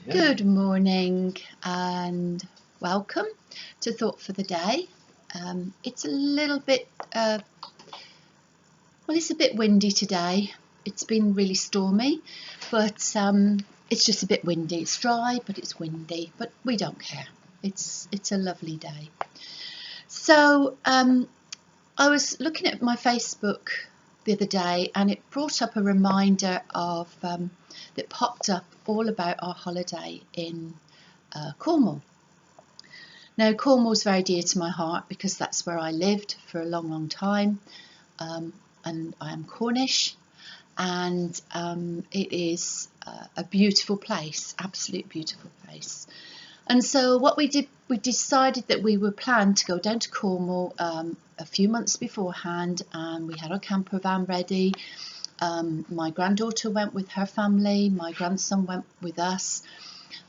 Good morning and welcome to Thought for the Day. It's a little bit, it's a bit windy today. It's been really stormy, but it's just a bit windy. It's dry, but it's windy, but we don't care. It's a lovely day. So I was looking at my Facebook the other day, and it brought up a reminder of that popped up all about our holiday in Cornwall. Now, Cornwall's very dear to my heart because that's where I lived for a long, long time, and I am Cornish, and it is a beautiful place, absolute beautiful place. And so what we did, we decided that we were planned to go down to Cornwall a few months beforehand, and we had our camper van ready. My granddaughter went with her family, my grandson went with us,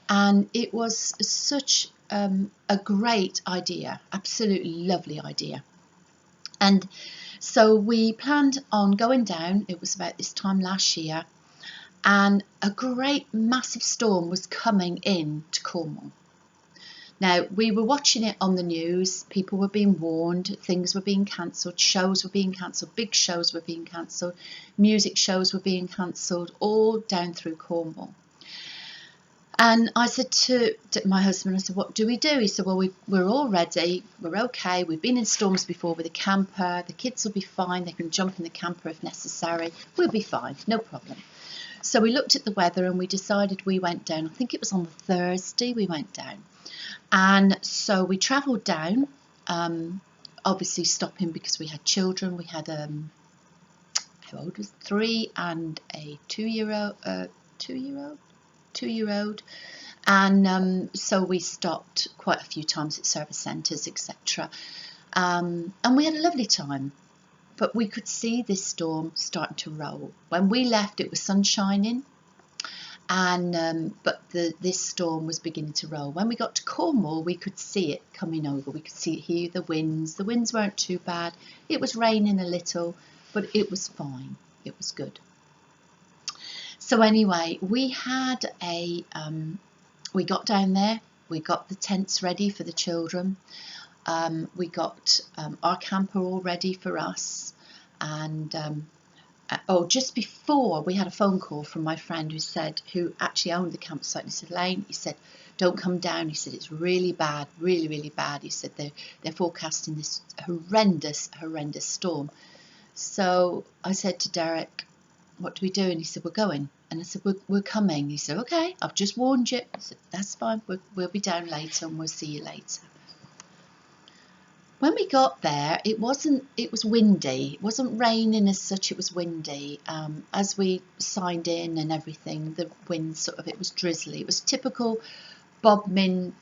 and it was such a great idea, absolutely lovely idea. And so we planned on going down. It was about this time last year, and a great massive storm was coming in to Cornwall. Now, we were watching it on the news, people were being warned, things were being cancelled, shows were being cancelled, big shows were being cancelled, music shows were being cancelled, all down through Cornwall. And I said to my husband, I said, what do we do? He said, well, we're all ready, we're okay, we've been in storms before with a camper, the kids will be fine, they can jump in the camper if necessary, we'll be fine, no problem. So we looked at the weather and we decided we went down. I think it was on the Thursday we went down. And so we travelled down, obviously stopping because we had children. We had, how old was it? 3 and a 2-year-old. And so we stopped quite a few times at service centres, etc. And we had a lovely time. But we could see this storm starting to roll. When we left, it was sun shining, and but this storm was beginning to roll. When we got to Cornwall, we could see it coming over. We could hear the winds. The winds weren't too bad. It was raining a little, but it was fine. It was good. So anyway, we had we got down there. We got the tents ready for the children. We got our camper all ready for us, and just before, we had a phone call from my friend who actually owned the campsite. He said, Elaine, he said, don't come down. He said, it's really bad, really, really bad. He said, they're forecasting this horrendous storm. So I said to Derek, what do we do? And he said, we're going. And I said, we're coming. He said, okay, I've just warned you. I said, that's fine. We'll be down later and we'll see you later. When we got there, it was windy. It wasn't raining as such, it was windy. As we signed in and everything, the wind it was drizzly. It was typical Bodmin,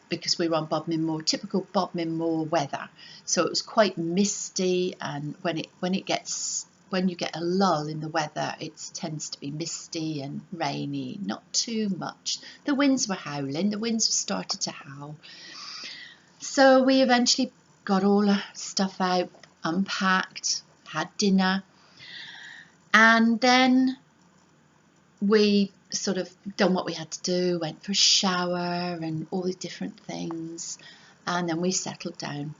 because we were on Bodmin Moor, typical Bodmin Moor weather. So it was quite misty, and when you get a lull in the weather, it tends to be misty and rainy, not too much. The winds were howling, the winds started to howl. So we eventually got all our stuff out, unpacked, had dinner, and then we sort of done what we had to do, went for a shower and all these different things, and then we settled down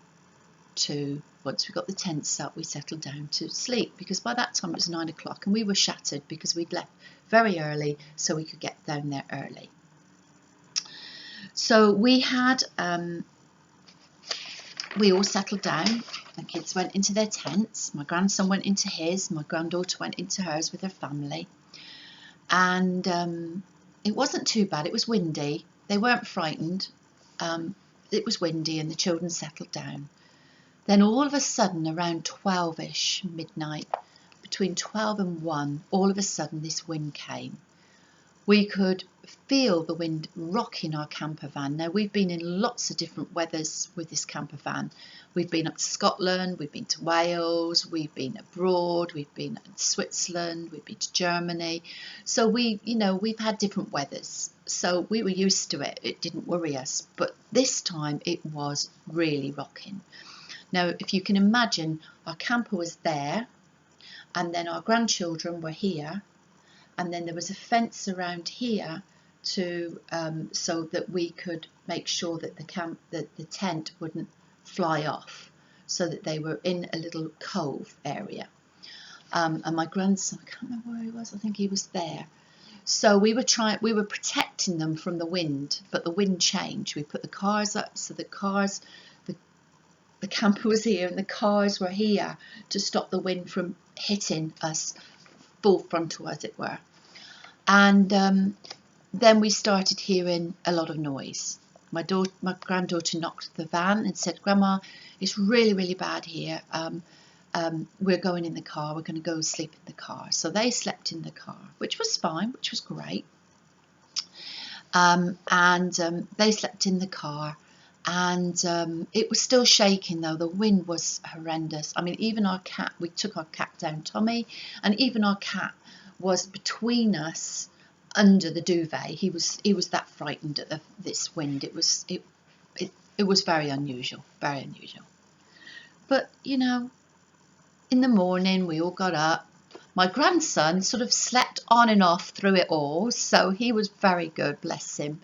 once we got the tents up, we settled down to sleep, because by that time it was 9 o'clock and we were shattered because we'd left very early so we could get down there early. So we had we all settled down. The kids went into their tents. My grandson went into his. My granddaughter went into hers with her family. And it wasn't too bad. It was windy. They weren't frightened. It was windy and the children settled down. Then all of a sudden, around 12-ish, midnight, between 12 and 1, all of a sudden this wind came. We could feel the wind rocking our camper van. Now, we've been in lots of different weathers with this camper van. We've been up to Scotland, we've been to Wales, we've been abroad, we've been in Switzerland, we've been to Germany. So we've had different weathers. So we were used to it. It didn't worry us. But this time it was really rocking. Now, if you can imagine, our camper was there, and then our grandchildren were here, and then there was a fence around here to so that we could make sure that the tent wouldn't fly off, so that they were in a little cove area. And my grandson, I can't remember where he was, I think he was there. So we were protecting them from the wind, but the wind changed. We put the cars up, so the camper was here and the cars were here to stop the wind from hitting us full frontal, as it were. And then we started hearing a lot of noise. My granddaughter knocked the van and said, "Grandma, it's really, really bad here. We're going in the car. We're going to go sleep in the car." So they slept in the car, which was fine, which was great. They slept in the car, and it was still shaking though. The wind was horrendous. I mean, even our cat, we took our cat down, Tommy, and even our cat was between us under the duvet. He was that frightened at this wind. It was very unusual, very unusual. But you know, in the morning we all got up. My grandson sort of slept on and off through it all, so he was very good, bless him.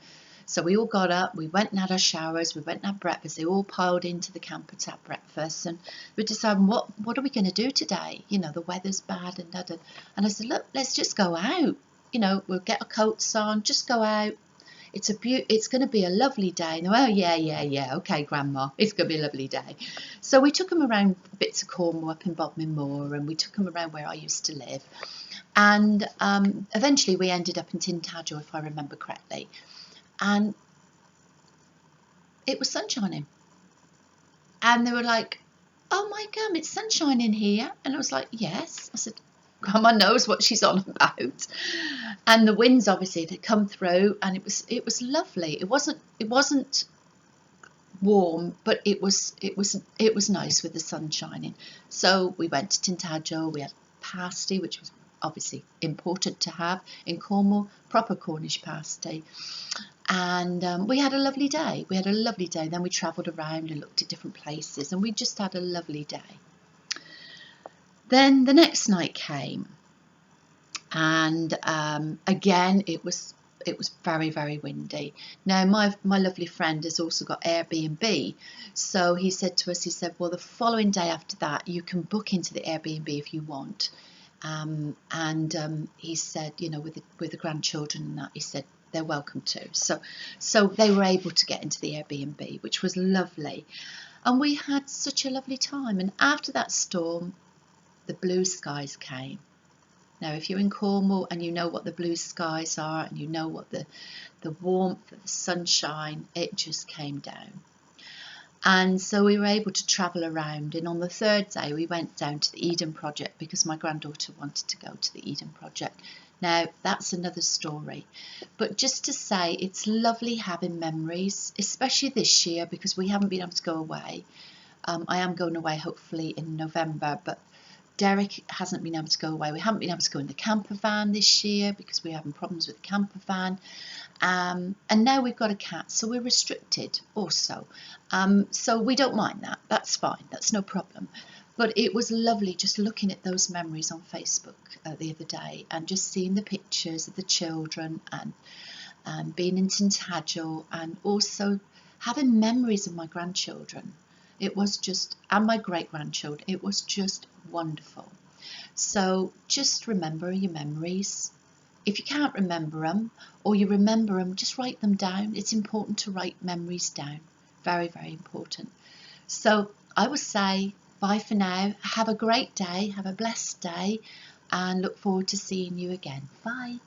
So we all got up, we went and had our showers, we went and had breakfast. They all piled into the camper to have breakfast, and we decided, what are we going to do today? You know, the weather's bad and da, da. And I said, look, let's just go out. You know, we'll get our coats on, just go out. It's going to be a lovely day. And, well, yeah. Okay, Grandma, it's going to be a lovely day. So we took them around bits of Cornwall up in Bodmin Moor, and we took them around where I used to live. And eventually we ended up in Tintagel, if I remember correctly. And it was sunshining. And they were like, "Oh my God, it's sunshine in here." And I was like, "Yes." I said, "Grandma knows what she's on about." And the winds obviously had come through, and it was lovely. It wasn't warm, but it was nice with the sun shining. So we went to Tintagel. We had pasty, which was obviously important to have in Cornwall, proper Cornish pasty. And we had a lovely day. Then we travelled around and looked at different places, and we just had a lovely day. Then the next night came, and again it was very, very windy. Now my lovely friend has also got Airbnb, so he said to us, he said, well, the following day after that you can book into the Airbnb if you want. He said, you know, with the grandchildren and that, he said they're welcome to. So they were able to get into the Airbnb, which was lovely, and we had such a lovely time. And after that storm, the blue skies came. Now, if you're in Cornwall and you know what the blue skies are, and you know what the warmth, the sunshine, it just came down. And so we were able to travel around, and on the third day we went down to the Eden Project because my granddaughter wanted to go to the Eden Project. Now, that's another story. But just to say, it's lovely having memories, especially this year because we haven't been able to go away. I am going away hopefully in November, but Derek hasn't been able to go away. We haven't been able to go in the camper van this year because we're having problems with the camper van. And now we've got a cat, so we're restricted also. So we don't mind that. That's fine. That's no problem. But it was lovely just looking at those memories on Facebook the other day, and just seeing the pictures of the children, and being in Tintagel, and also having memories of my grandchildren. It was just, and my great-grandchildren, it was just wonderful. So just remember your memories. If you can't remember them, or you remember them, just write them down. It's important to write memories down. Very, very important. So I will say bye for now. Have a great day. Have a blessed day, and look forward to seeing you again. Bye.